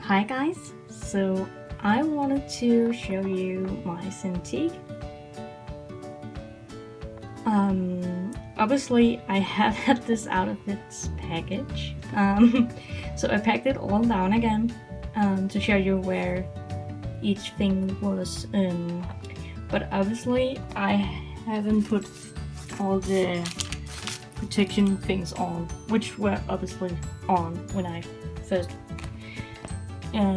Hi guys, so I wanted to show you my cintiq. Obviously I have had this out of its package, so I packed it all down again to show you where each thing was, but obviously I haven't put all the protection things on, which were obviously on when I first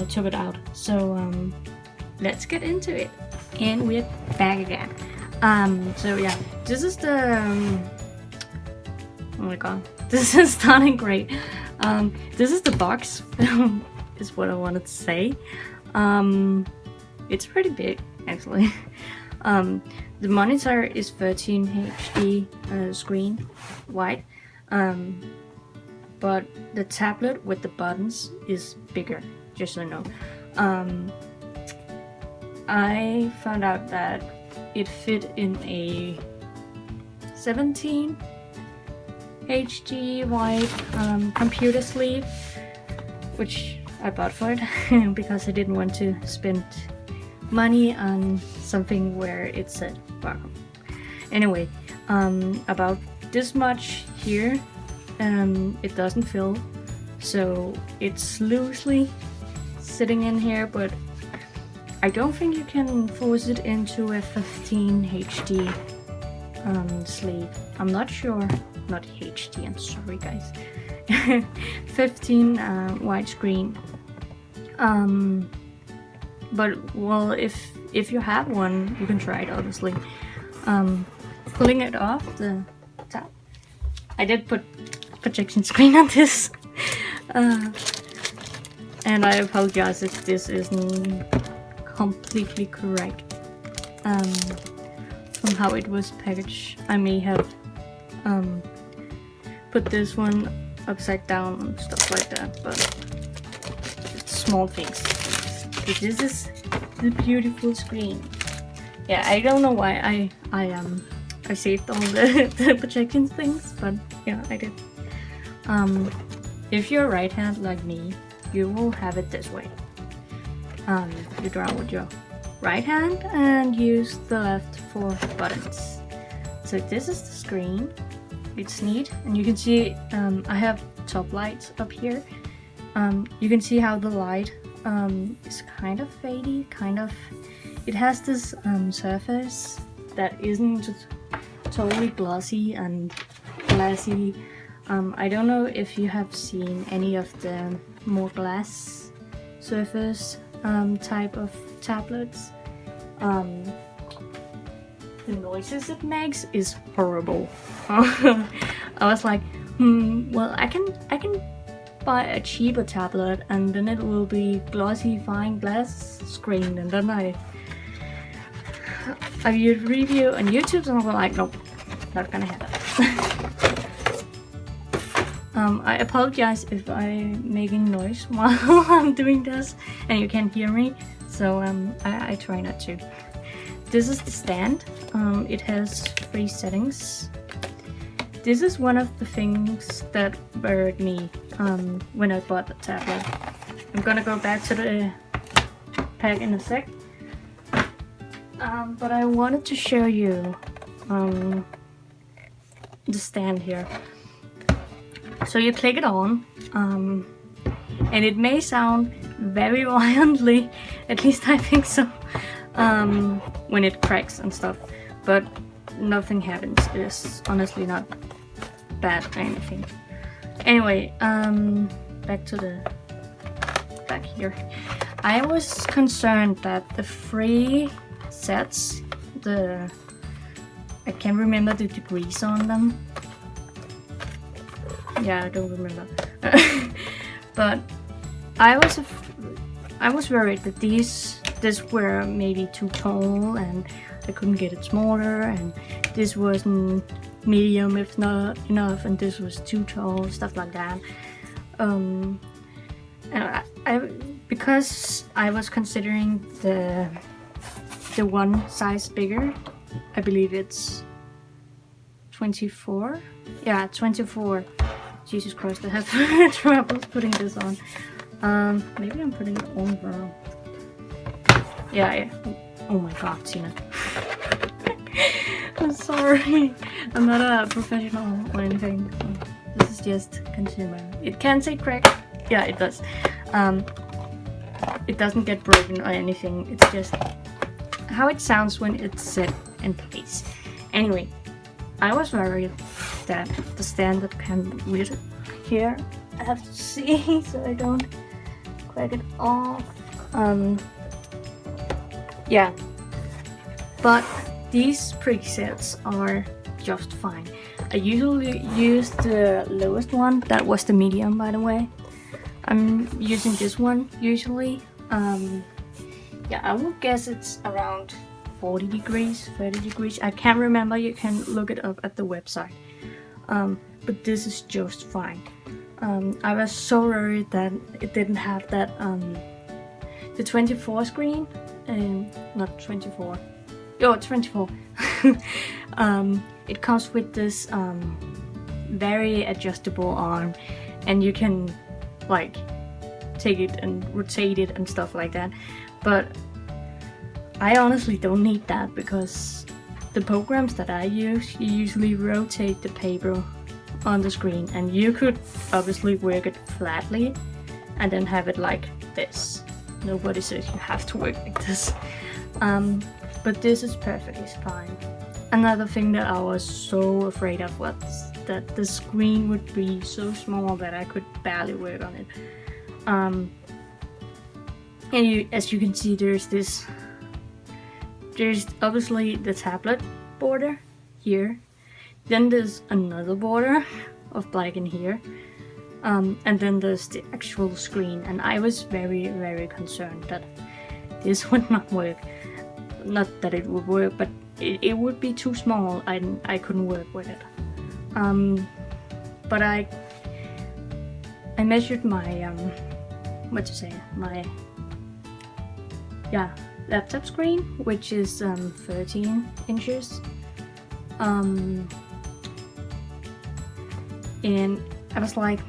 took it out. So let's get into it, and we're back again. So yeah, this is the oh my god, this is starting great. This is the box is what I wanted to say. It's pretty big actually. The monitor is 13 HD screen wide, but the tablet with the buttons is bigger, just so you know. I found out that it fit in a 17 HD wide computer sleeve, which I bought for it because I didn't want to spend money on something where it said Wacom. Anyway, about this much here, it doesn't fill, so it's loosely sitting in here, but I don't think you can force it into a 15 HD sleeve. I'm not sure. Not HD, I'm sorry guys. 15 widescreen. But well, if you have one, you can try it obviously. Pulling it off the top. I did put projection screen on this. And I apologize if this isn't completely correct from how it was packaged. I may have put this one upside down and stuff like that, but it's small things. But this is the beautiful screen. Yeah, I don't know why I saved all the projection things, but yeah, I did. If you're right hand like me, you will have it this way. You draw with your right hand and use the left for buttons. So this is the screen. It's neat, and you can see I have top lights up here. You can see how the light is kind of fadey, it has this surface that isn't totally glossy and glassy. I don't know if you have seen any of the more glass surface type of tablets. The noises it makes is horrible. I was like, well, I can buy a cheaper tablet and then it will be glossy fine glass screen, and then I viewed review on YouTube and I was like, nope, not gonna happen. I apologize if I'm making noise while I'm doing this and you can't hear me, so I try not to. This is the stand. It has 3 settings. This is one of the things that worried me when I bought the tablet. I'm gonna go back to the pack in a sec. But I wanted to show you the stand here. So you click it on, and it may sound very violently, at least I think so, when it cracks and stuff, but nothing happens. It's honestly not bad or anything. Anyway, back to the back here. I was concerned that the 3 sets, I can't remember the degrees on them. Yeah, I don't remember. But I was worried that this were maybe too tall and I couldn't get it smaller, and this wasn't medium if not enough, and this was too tall, stuff like that. And I because I was considering the one size bigger, I believe it's 24. Yeah, 24. Jesus Christ, I have trouble putting this on. Maybe I'm putting it all wrong. Yeah. Oh my god, Tina. I'm sorry. I'm not a professional or anything. This is just consumer. It can say crack. Yeah, it does. It doesn't get broken or anything. It's just how it sounds when it's set in place. Anyway, I was worried that the stand that came with it here, I have to see so I don't crack it off. Yeah, but these presets are just fine. I usually use the lowest one. That was the medium, by the way. I'm using this one usually. Yeah, I would guess it's around 40 degrees, 30 degrees. I can't remember. You can look it up at the website. But this is just fine. I was so worried that it didn't have that the 24 screen. Not 24. Oh, 24. It comes with this very adjustable arm, and you can like take it and rotate it and stuff like that. But I honestly don't need that, because the programs that I use, you usually rotate the paper on the screen, and you could obviously work it flatly and then have it like this. Nobody says you have to work like this. But this is perfectly fine. Another thing that I was so afraid of was that the screen would be so small that I could barely work on it. And as you can see, there's obviously the tablet border here. Then there's another border of black in here. And then there's the actual screen. And I was very, very concerned that this would not work. Not that it would work, but it would be too small and I couldn't work with it. But I measured my laptop screen, which is 13 inches. And I was like,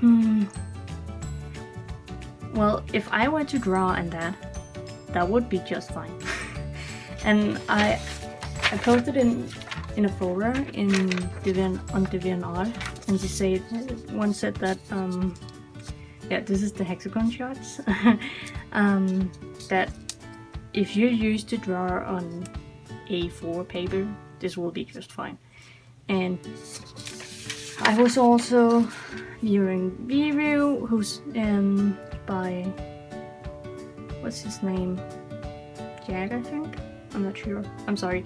well, if I were to draw on that would be just fine. And I posted in a folder on DeviantArt, and one said that yeah, this is the hexagon shots. That if you're used to draw on A4 paper, this will be just fine. And I was also viewing review who's by, what's his name, Jack, I think? I'm not sure. I'm sorry.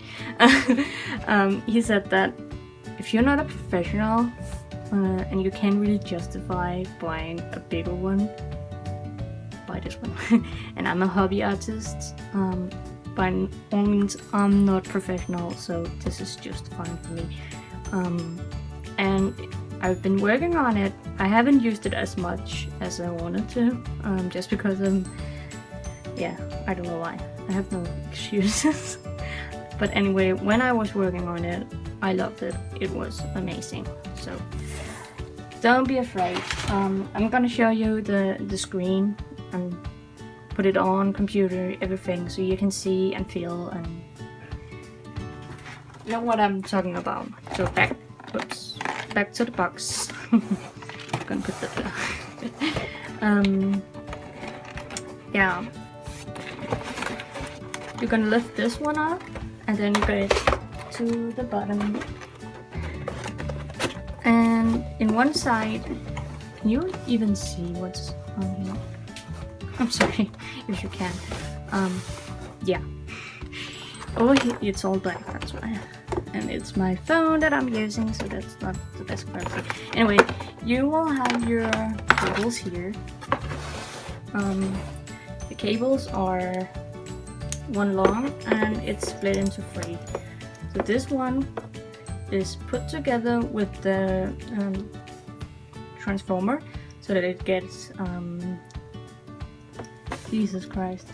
He said that if you're not a professional and you can't really justify buying a bigger one, buy this one. And I'm a hobby artist. By all means, I'm not professional, so this is just fine for me. And I've been working on it. I haven't used it as much as I wanted to, just because yeah, I don't know why. I have no excuses. But anyway, when I was working on it, I loved it. It was amazing. So don't be afraid. I'm gonna show you the screen and put it on computer, everything, so you can see and feel and know what I'm talking about. So back to the box. I'm gonna put that there. Yeah. You're gonna lift this one up, and then you get to the bottom. And in one side, can you even see what's on here? I'm sorry if you can. Yeah. Over here, it's all black, that's why. And it's my phone that I'm using, so that's not the best quality. Anyway, you will have your cables here. The cables are one long and it's split into 3. So this one is put together with the transformer so that it gets Jesus Christ,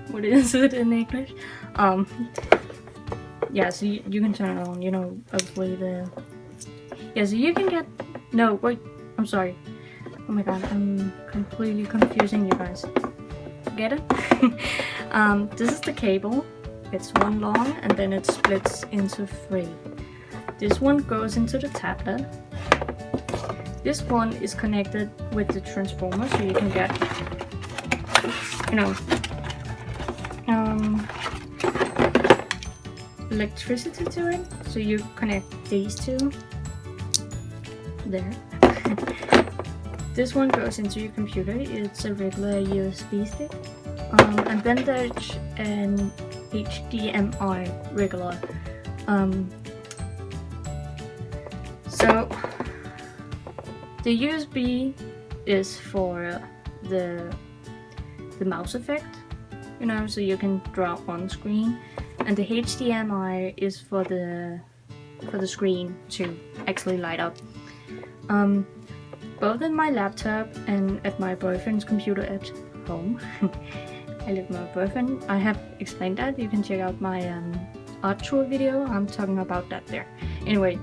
what is it in English? Yeah, so you can turn it on, you know, obviously so you can get, no, wait, I'm sorry. Oh my god, I'm completely confusing you guys. Get it? This is the cable. It's one long and then it splits into 3. This one goes into the tablet. This one is connected with the transformer, so you can get, you know, electricity to it. So you connect these two. There. This one goes into your computer. It's a regular USB stick. And then there's an HDMI regular. So the USB is for the mouse effect, you know, so you can draw on screen, and the HDMI is for the screen to actually light up. Both in my laptop and at my boyfriend's computer at home. I live with my boyfriend. I have explained that. You can check out my art tour video. I'm talking about that there. Anyway,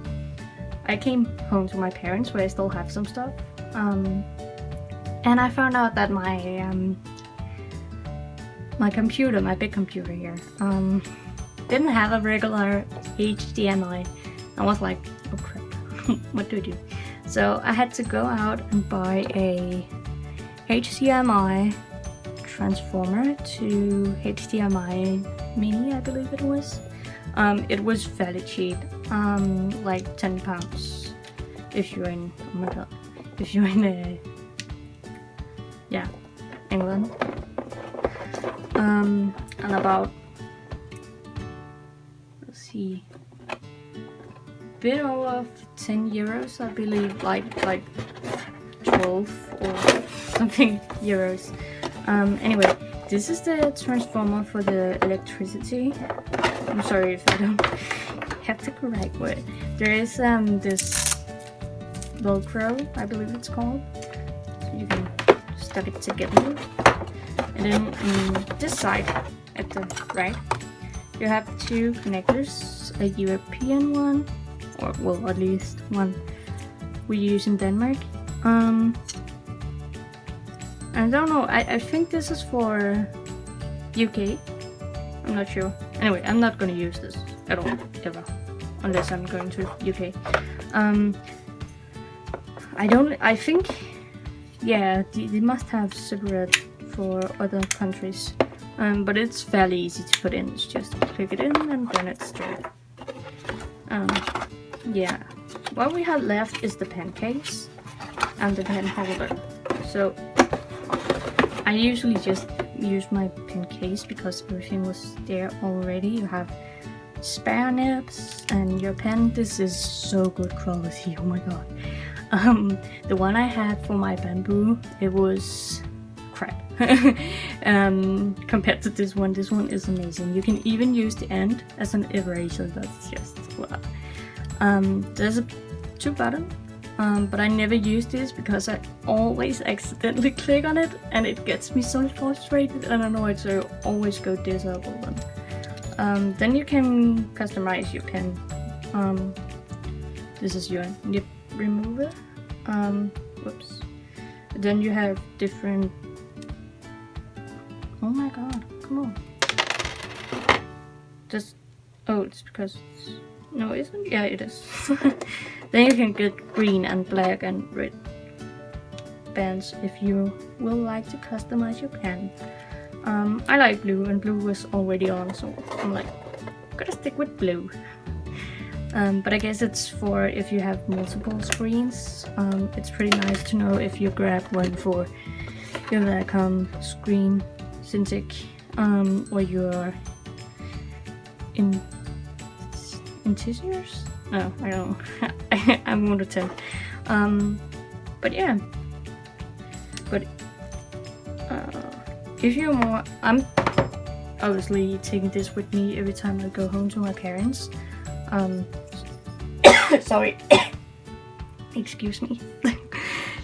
I came home to my parents where I still have some stuff. And I found out that my computer, my big computer here, didn't have a regular HDMI. I was like, oh crap, what do I do? So I had to go out and buy a HDMI transformer to HDMI mini, I believe it was. It was fairly cheap, like £10 if you're in, oh my god, if you're in yeah, England. And about, let's see, a bit over 10 euros, I believe, like 12 or something euros. Anyway, this is the transformer for the electricity. I'm sorry if I don't have the correct word. There is this Velcro, I believe it's called. So you can stuck it together. And then on this side, at the right, you have 2 connectors, a European one, or well, at least one we use in Denmark. I don't know, I think this is for UK. I'm not sure. Anyway, I'm not gonna use this at all, ever, unless I'm going to UK. I think, yeah, they must have separate for other countries. But it's fairly easy to put in. It's just click it in and then it's straight. Yeah. What we have left is the pen case and the pen holder. So I usually just use my pen case because everything was there already. You have spare nibs and your pen. This is so good quality, oh my god. The one I had for my bamboo, it was crap. Compared to this one is amazing. You can even use the end as an eraser. That's just wow. There's 2 buttons, but I never use this because I always accidentally click on it and it gets me so frustrated and annoyed, so I always go disable them. Then you can customize your pen. This is your nib remover. Whoops. Then you have different. Oh my god, come on. Just, oh, it's because it's, no, it isn't? Yeah, it is. Then you can get green and black and red bands if you will like to customize your pen. I like blue, and blue was already on, so I'm like, gotta stick with blue. But I guess it's for if you have multiple screens. It's pretty nice to know if you grab one for your Wacom screen, cintiq, or your interiors? No, I don't know. I'm 1 to 10. But yeah. But if you're more, I'm obviously taking this with me every time I go home to my parents. Sorry. Excuse me.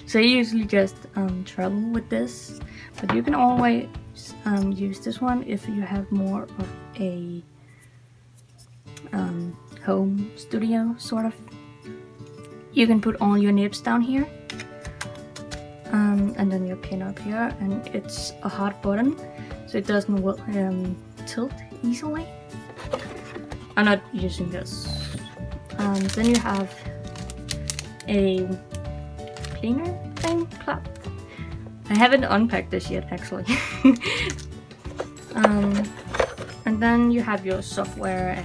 So I usually just travel with this, but you can always use this one if you have more of a home studio, sort of. You can put all your nibs down here. and then your pin up here, and it's a hard button, so it doesn't tilt easily. I'm not using this. Then you have a cleaner thing, cloth. I haven't unpacked this yet, actually. And then you have your software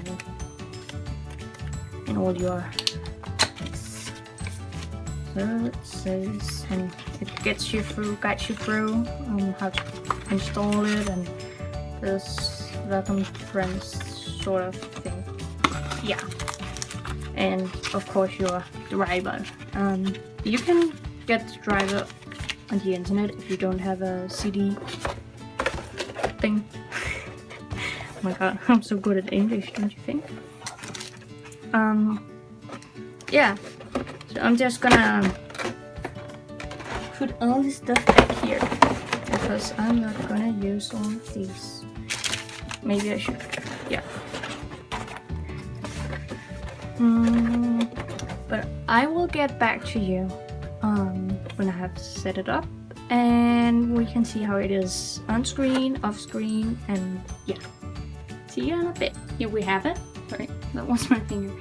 and all your things. So it says, and it guides you through how to install it, and this Wacom Friends sort of thing. Yeah. And of course your driver. You can get the driver on the internet if you don't have a CD thing. Oh my god, I'm so good at English, don't you think? Yeah. So I'm just gonna put all this stuff back here because I'm not gonna use all of these. Maybe I should. Yeah. But I will get back to you when I have set it up, and we can see how it is on screen, off screen, and yeah. See you in a bit. Here we have it. Sorry, that was my finger.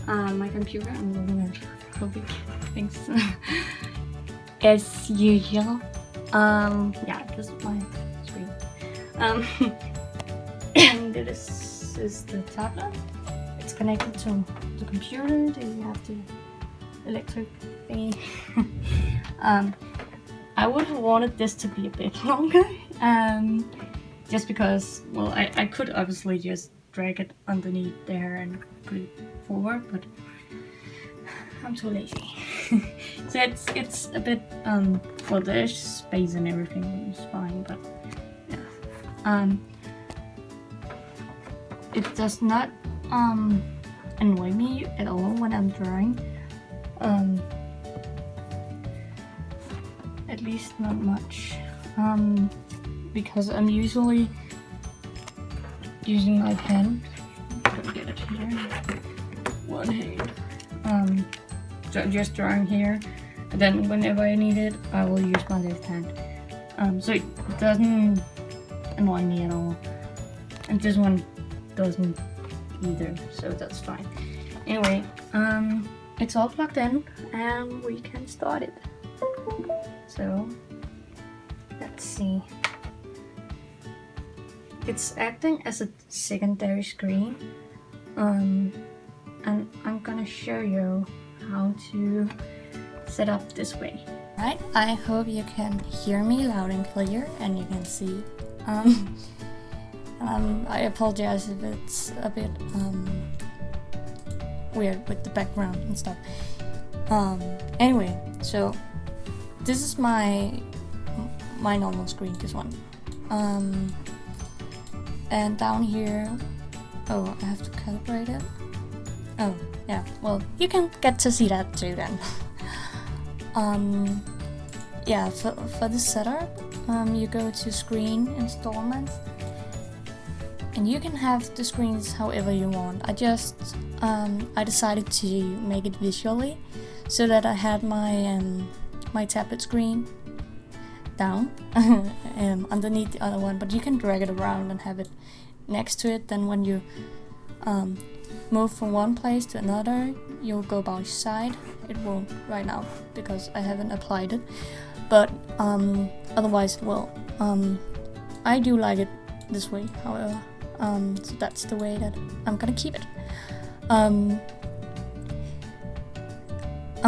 My computer. I'm looking at COVID things as usual. Yeah, this is my screen. And this is the tablet. It's connected to the computer. You have the electric thingy. I would have wanted this to be a bit longer. Just because, well, I could obviously just drag it underneath there and put it forward, but I'm too lazy. So it's a bit, well, there's space and everything, it's fine, but yeah. It does not annoy me at all when I'm drawing. At least not much. Because I'm usually using my pen. Gotta get it here. One hand. So I'm just drawing here, and then whenever I need it, I will use my left hand. So it doesn't annoy me at all, and this one doesn't either, so that's fine. Anyway, it's all plugged in, and we can start it. So let's see. It's acting as a secondary screen, and I'm gonna show you how to set up this way. Right, I hope you can hear me loud and clear, and you can see. I apologize if it's a bit weird with the background and stuff. Anyway, so this is my normal screen, this one. And down here, oh, I have to calibrate it. Oh, yeah, well, you can get to see that too then. Yeah, for this setup, you go to Screen, Installments, and you can have the screens however you want. I decided to make it visually, so that I had my tablet screen down underneath the other one, but you can drag it around and have it next to it. Then when you move from one place to another, you'll go by side. It won't right now because I haven't applied it, but otherwise it will. I do like it this way, however, so that's the way that I'm gonna keep it. I'm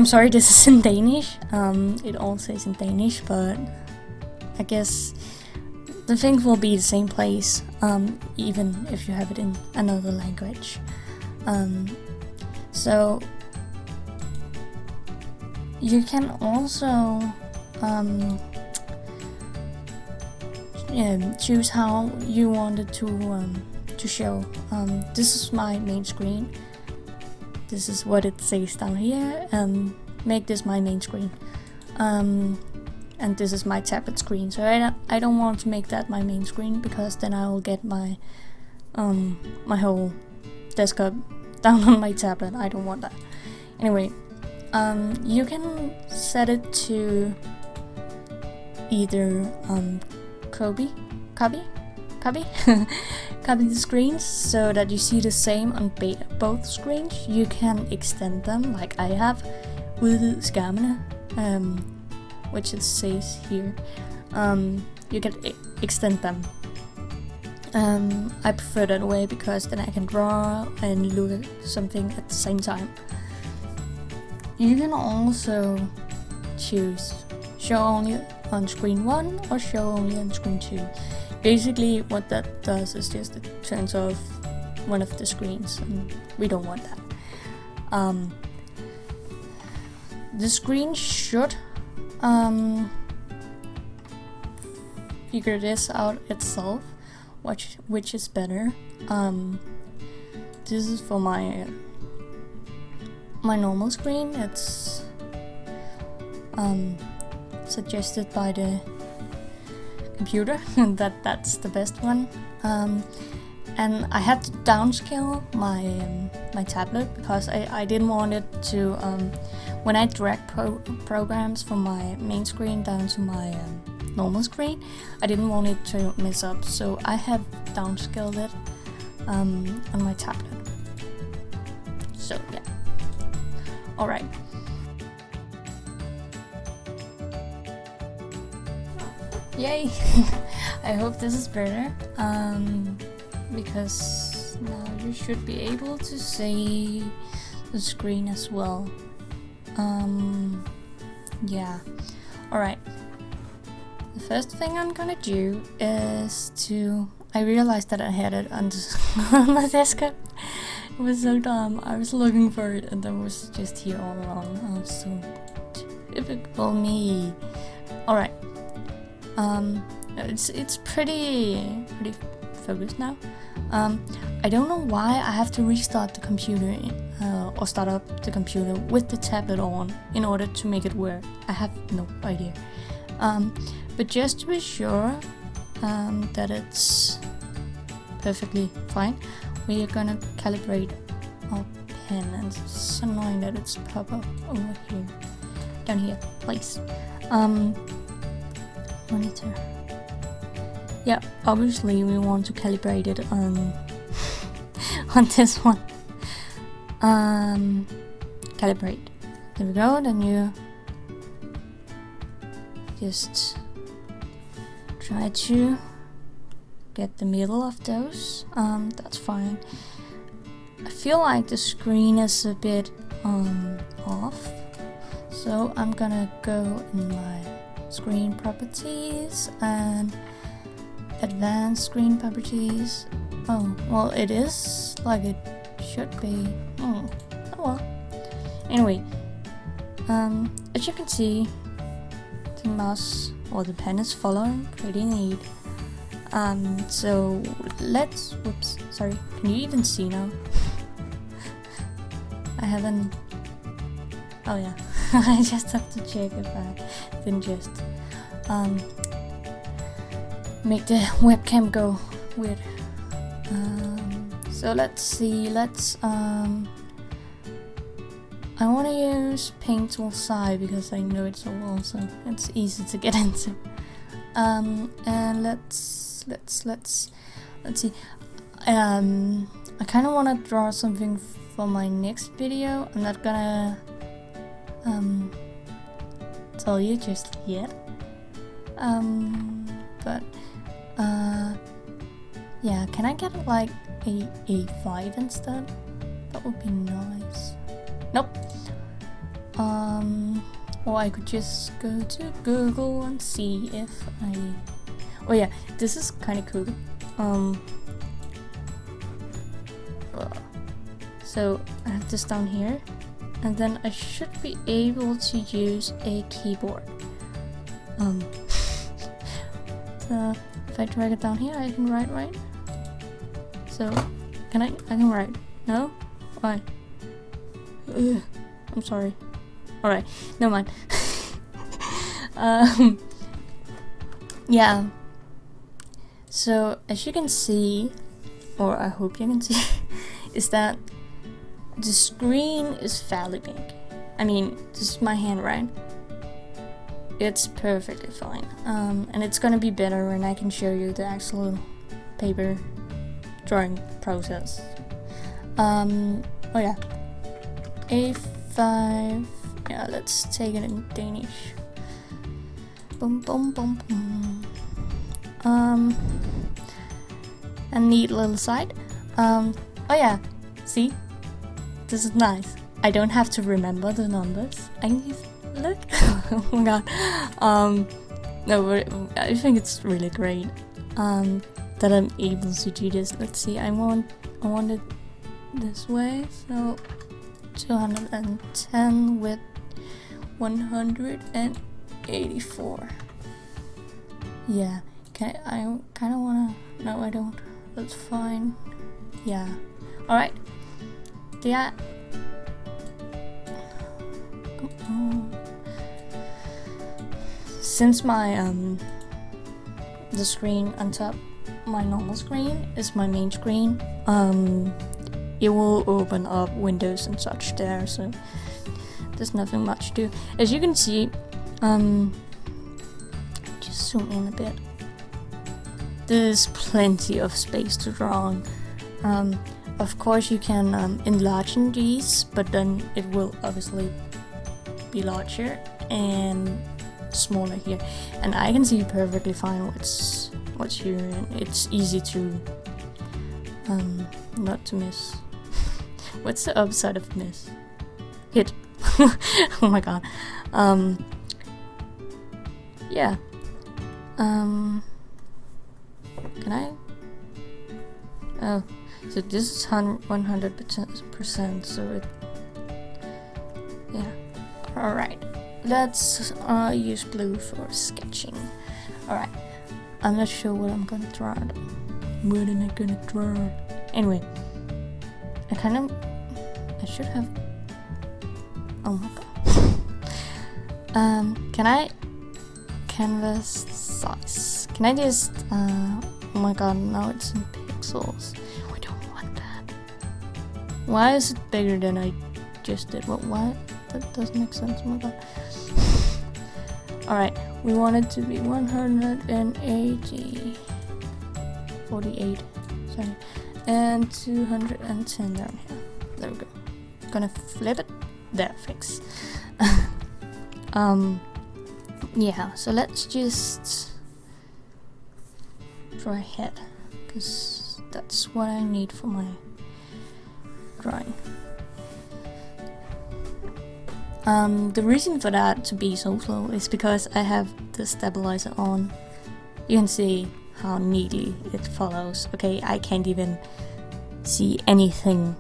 sorry, this is in Danish. It all says in Danish, but I guess the things will be the same place, even if you have it in another language. So you can also choose how you want it to show. This is my main screen. This is what it says down here, and make this my main screen. And this is my tablet screen. So I don't want to make that my main screen, because then I will get my my whole desktop down on my tablet. I don't want that. Anyway, you can set it to either copy copy the screens so that you see the same on both screens. You can extend them like I have, udvide skærmene, which it says here. You can extend them. I prefer that way because then I can draw and look at something at the same time. You can also choose show only on screen 1 or show only on screen 2. Basically what that does is just it turns off one of the screens, and we don't want that. The screen should figure this out itself, which is better. This is for my normal screen. It's suggested by the computer that's the best one. And I had to downscale my tablet because I didn't want it to when I drag programs from my main screen down to my normal screen, I didn't want it to mess up, so I have downscaled it on my tablet. So yeah. Alright. Yay! I hope this is better, because now you should be able to see the screen as well. Yeah. Alright. The first thing I'm gonna do is I realized that I had it on my desktop. It was so dumb. I was looking for it and it was just here all along. I was so typical me. Alright. It's pretty focused now. I don't know why I have to restart the computer or start up the computer with the tablet on in order to make it work. I have no idea. But just to be sure that it's perfectly fine, we are gonna calibrate our pen, and it's annoying that it's pop up over here, down here, place. Monitor. Yeah, obviously we want to calibrate it on on this one. Calibrate. There we go. Then you just try to get the middle of those. That's fine. I feel like the screen is a bit off, so I'm gonna go in my screen properties and advanced screen properties. Oh, well, it is like it should be. Oh well. Anyway, as you can see, the mouse or the pen is following pretty neat. So let's. Whoops. Sorry. Can you even see now? I haven't. Oh yeah. I just have to check if I didn't just make the webcam go weird. So let's see. I want to use Paint Tool Side because I know it so well, so it's easy to get into. And let's see. I kind of want to draw something for my next video. I'm not gonna tell you just yet. But yeah, can I get like a 5 instead? That would be nice. Nope. Or I could just go to Google and see if I. Oh yeah, this is kind of cool. So I have this down here, and then I should be able to use a keyboard. So if I drag it down here, I can write right. So can I can write. No? Why? Ugh, I'm sorry. Alright, never mind. Yeah. So as you can see, or I hope you can see, is that the screen is fairly big. I mean, this is my hand, right? it's perfectly fine. And it's gonna be better when I can show you the actual paper drawing process. Oh yeah, A5. Yeah, let's take it in Danish. Boom, boom, boom, boom. A neat little side. Oh yeah, see, this is nice. I don't have to remember the numbers. I can just look. Oh my god. No, but I think it's really great that I'm able to do this. Let's see. I want it this way. So 210 with 184. Yeah. Okay. I kind of wanna. No, I don't. That's fine. Yeah. All right. Yeah. Since my the screen on top, my normal screen is my main screen, it will open up windows and such there, so there's nothing much to do. As you can see, just zoom in a bit, there's plenty of space to draw on. Of course you can enlarge these, but then it will obviously be larger and smaller here, and I can see perfectly fine what's here, and it's easy to not to miss. What's the opposite of miss? Hit. Oh my god. Yeah. Can I? Oh, so this is 100%, so it. Yeah. All right. Let's use blue for sketching. Alright, I'm not sure what I'm gonna draw. What am I gonna draw? Anyway, I should have. Oh my god. Can I canvas size? Can I just? Oh my god, now it's in pixels. We don't want that. Why is it bigger than I just did? Why? That doesn't make sense. Oh my god. Alright, we want it to be 180, 48, sorry, and 210 down here. There we go. Gonna flip it. There, fix. Yeah, so let's just draw a head, because that's what I need for my drawing. The reason for that to be so slow is because I have the stabilizer on. You can see how neatly it follows. Okay, I can't even see anything.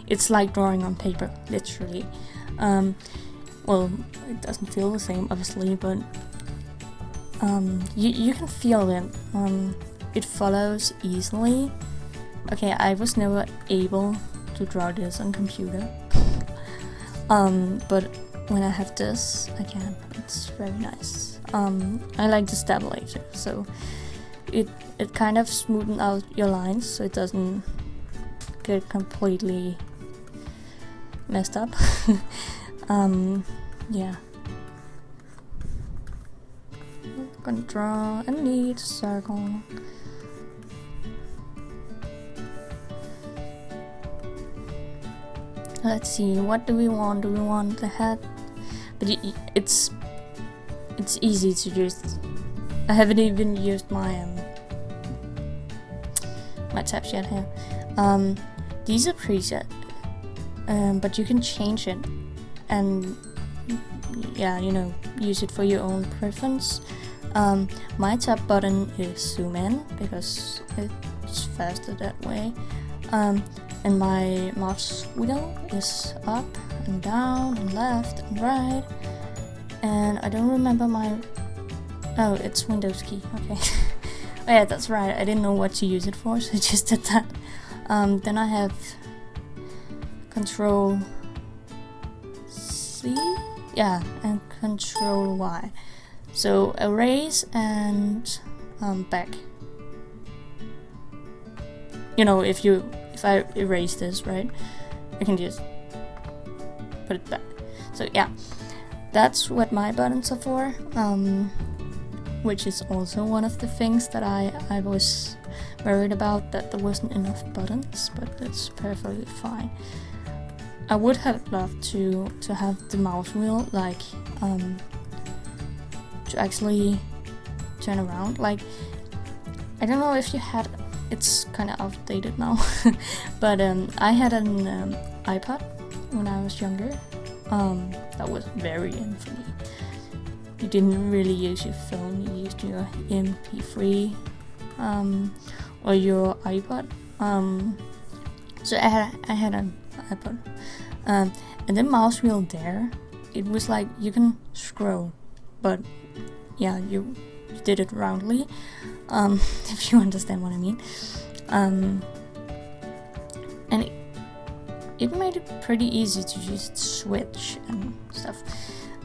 It's like drawing on paper, literally. Well, it doesn't feel the same, obviously, but you can feel it. It follows easily. Okay, I was never able to draw this on computer, but when I have this, I can. It's very nice. I like the stabilizer, so it kind of smoothens out your lines, so it doesn't get completely messed up. Yeah. I'm gonna draw a neat circle. Let's see, what do we want? Do we want the head? But it's easy to just. I haven't even used my my tabs yet here. These are preset, but you can change it, and yeah, you know, use it for your own preference. My tab button is zoom in because it's faster that way. And my mouse wheel is up and down and left and right. And I don't remember my. Oh, it's Windows key. Okay. Oh yeah, that's right. I didn't know what to use it for, so I just did that. Then I have Control C. Yeah, and Control Y. So erase and back. You know, if I erase this, right, I can just put it back. So yeah, that's what my buttons are for, which is also one of the things that I was worried about, that there wasn't enough buttons, but that's perfectly fine. I would have loved to have the mouse wheel, like, to actually turn around. Like, I don't know if you had, it's kind of outdated now, but I had an iPod when I was younger. That was very in for me. You didn't really use your phone, you used your MP3 or your iPod. So I had an iPod, and the mouse wheel there, it was like you can scroll, but yeah, you did it roundly, if you understand what I mean. And it made it pretty easy to just switch and stuff.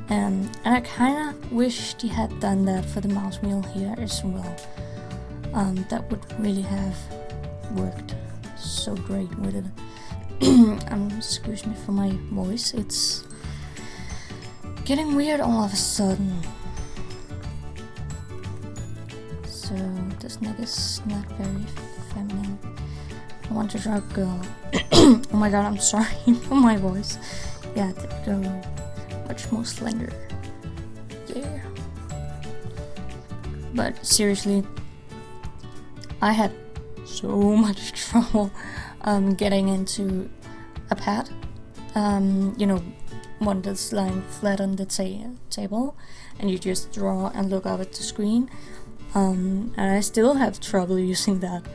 And I kind of wished he had done that for the mouse wheel here as well. That would really have worked so great with it. Excuse me for my voice, it's getting weird all of a sudden. So this neck is not very feminine. I want to draw a girl. Oh my god, I'm sorry for my voice. Yeah, that girl, much more slender. Yeah. But seriously, I had so much trouble getting into a pad. You know, one that's lying flat on the table, and you just draw and look up at the screen. And I still have trouble using that.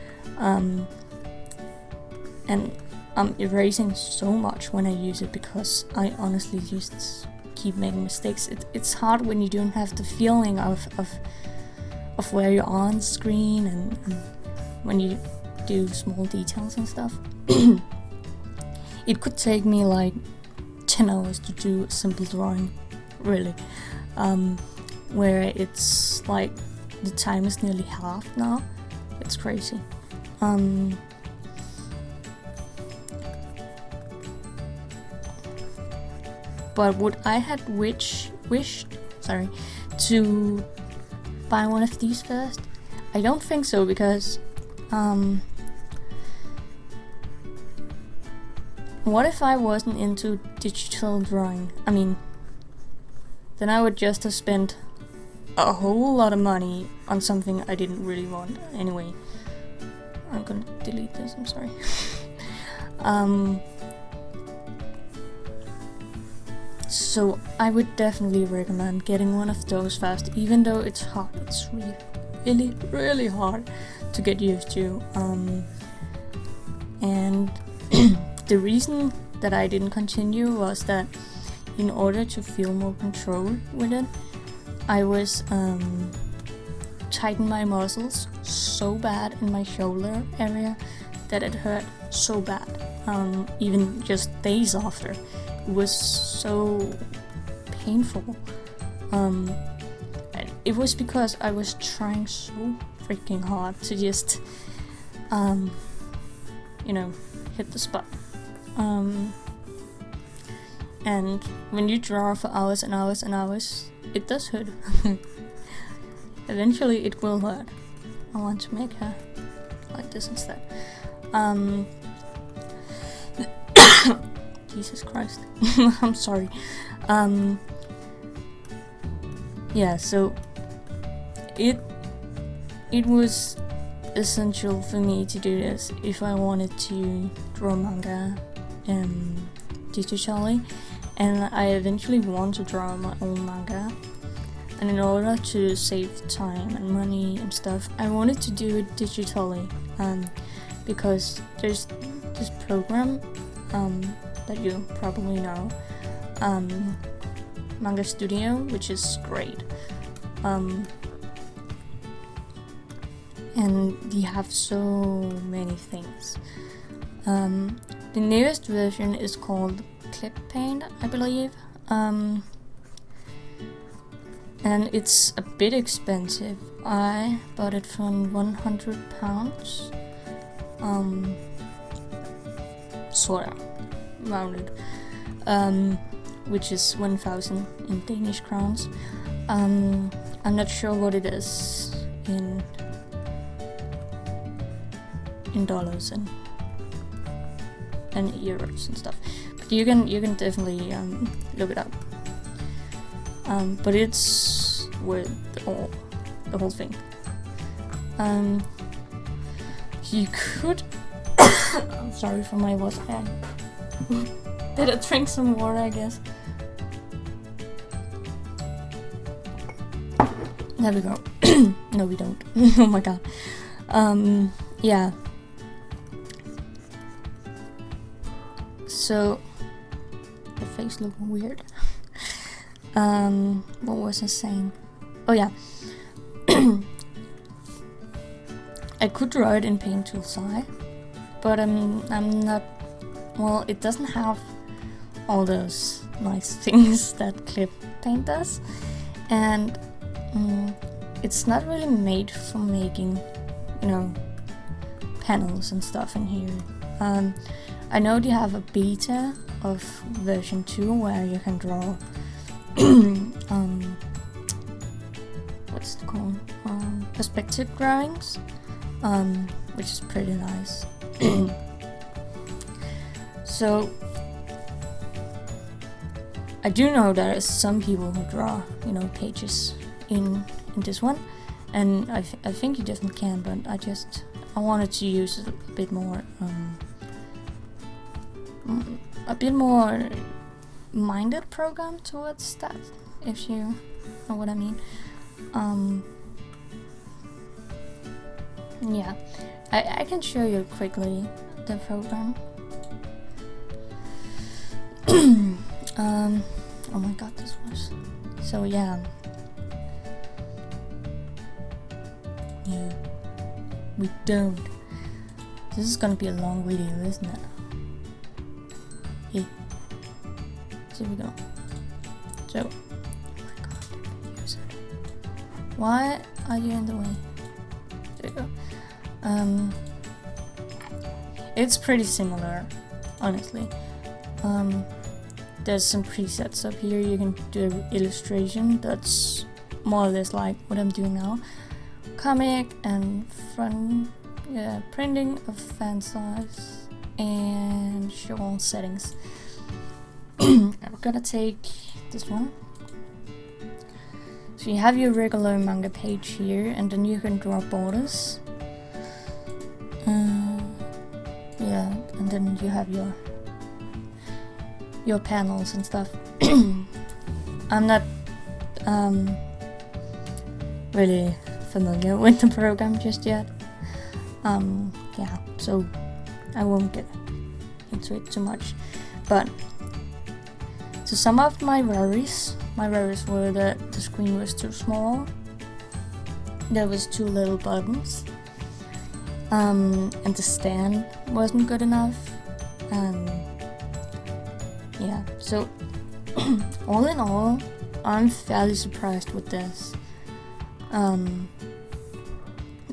And I'm erasing so much when I use it, because I honestly just keep making mistakes. It's hard when you don't have the feeling of where you're on screen, and when you do small details and stuff. It could take me like 10 hours to do a simple drawing, really. Where it's like the time is nearly half now. It's crazy. But would I have wished to buy one of these first? I don't think so, because what if I wasn't into digital drawing? I mean, then I would just have spent a whole lot of money on something I didn't really want anyway. I'm gonna delete this, I'm sorry. So I would definitely recommend getting one of those first, even though it's hard. It's really, really hard to get used to. And the reason that I didn't continue was that in order to feel more control with it, I was tightening my muscles so bad in my shoulder area that it hurt so bad. Even just days after, it was so painful. And it was because I was trying so freaking hard to just, hit the spot. And when you draw for hours and hours and hours, it does hurt. Eventually it will hurt. I want to make her like this instead. Jesus Christ. I'm sorry. Yeah, so it was essential for me to do this if I wanted to draw manga digitally, and I eventually want to draw my own manga. And in order to save time and money and stuff, I wanted to do it digitally, because there's this program that you probably know, Manga Studio, which is great. And they have so many things. The newest version is called Calibrate, I believe. And it's a bit expensive. I bought it for £100. Sort of rounded. which is 1,000 in Danish crowns. I'm not sure what it is in dollars and euros and stuff, but you can definitely look it up. But it's worth the whole thing. You could I'm sorry for my voice. Did I drink some water, I guess? There we go. No, we don't. Oh my god. Yeah. So the face looked weird. What was I saying? Oh yeah. I could draw it in Paint Tool SI, but I'm not. Well, it doesn't have all those nice things that Clip Paint does, and it's not really made for making, panels and stuff in here. I know they have a beta of version 2 where you can draw what's it called? Perspective drawings, which is pretty nice. So I do know there is some people who draw, pages in this one, and I think you definitely can, but I wanted to use a bit more minded program towards that, if you know what I mean. Yeah, I can show you quickly the program. Oh my god, this was so yeah. Yeah, we don't. This is gonna be a long video, isn't it? Yeah. So we go. So, oh my god, use it. Why are you in the way? There you go. It's pretty similar, honestly. There's some presets up here. You can do illustration. That's more or less like what I'm doing now. Comic and printing of fan size and show all settings. I'm gonna take this one. So you have your regular manga page here, and then you can draw borders. Yeah, and then you have your panels and stuff. I'm not really familiar with the program just yet. Yeah, so I won't get into it too much. But so some of my worries were that the screen was too small. There was too little buttons. And the stand wasn't good enough. Yeah, so all in all, I'm fairly surprised with this.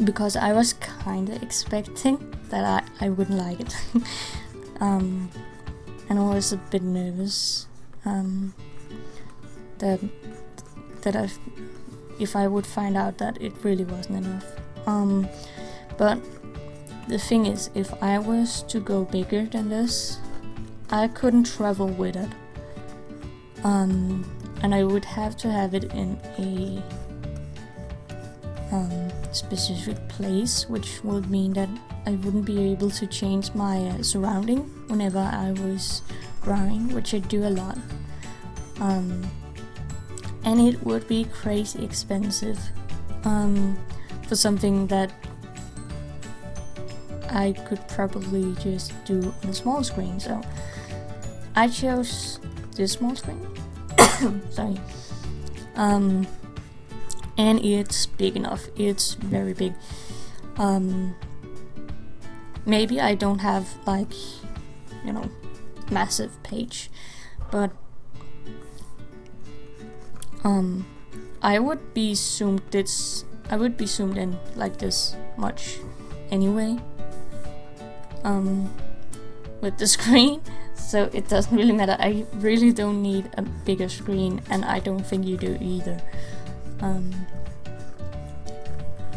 Because I was kinda expecting that I wouldn't like it. And I was a bit nervous that if I would find out that it really wasn't enough. But the thing is, if I was to go bigger than this, I couldn't travel with it. And I would have to have it in a specific place, which would mean that I wouldn't be able to change my surrounding whenever I was drawing, which I do a lot. And it would be crazy expensive for something that I could probably just do on a small screen. So I chose this small screen. Sorry. And it's big enough. It's very big. Maybe I don't have like, massive page, but I would be zoomed in like this much anyway. With the screen. So it doesn't really matter. I really don't need a bigger screen, and I don't think you do either.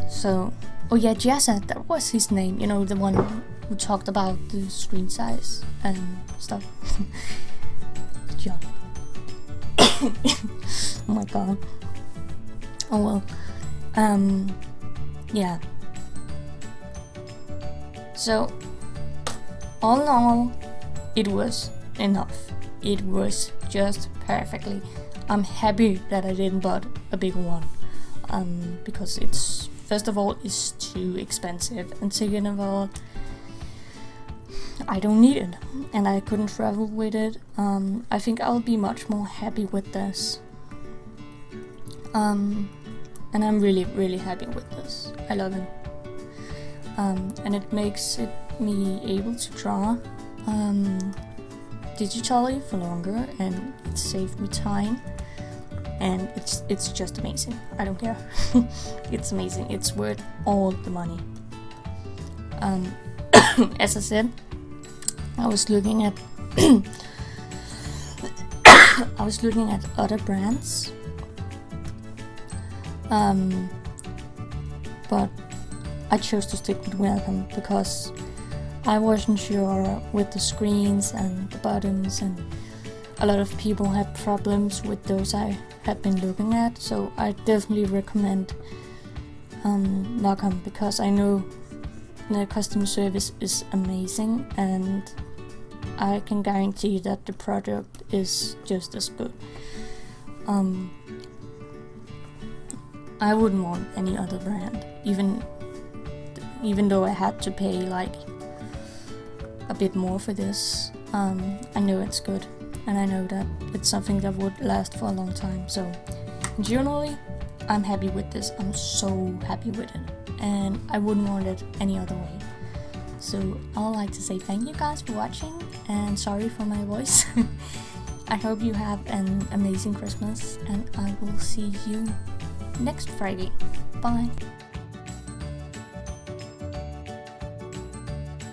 So, oh yeah, Jazza, that was his name, you know, the one who talked about the screen size and stuff. John. Oh my god. Oh well. Yeah. So, all in all, it was enough. It was just perfectly. I'm happy that I didn't buy a bigger one. Because it's, first of all, it's too expensive, and second of all, I don't need it, and I couldn't travel with it. I think I'll be much more happy with this. And I'm really happy with this. I love it. And it makes me able to draw digitally for longer, and it saved me time. And it's just amazing. I don't care. It's amazing. It's worth all the money. As I said, I was looking at other brands. But I chose to stick with Wacom because I wasn't sure with the screens and the buttons, and a lot of people had problems with those I had been looking at, so I definitely recommend Wacom because I know the customer service is amazing, and I can guarantee that the product is just as good. I wouldn't want any other brand, even though I had to pay like a bit more for this. I know it's good, and I know that it's something that would last for a long time. So generally, I'm happy with this. I'm so happy with it, and I wouldn't want it any other way. So I would like to say thank you guys for watching, and sorry for my voice. I hope you have an amazing Christmas, and I will see you next Friday. Bye.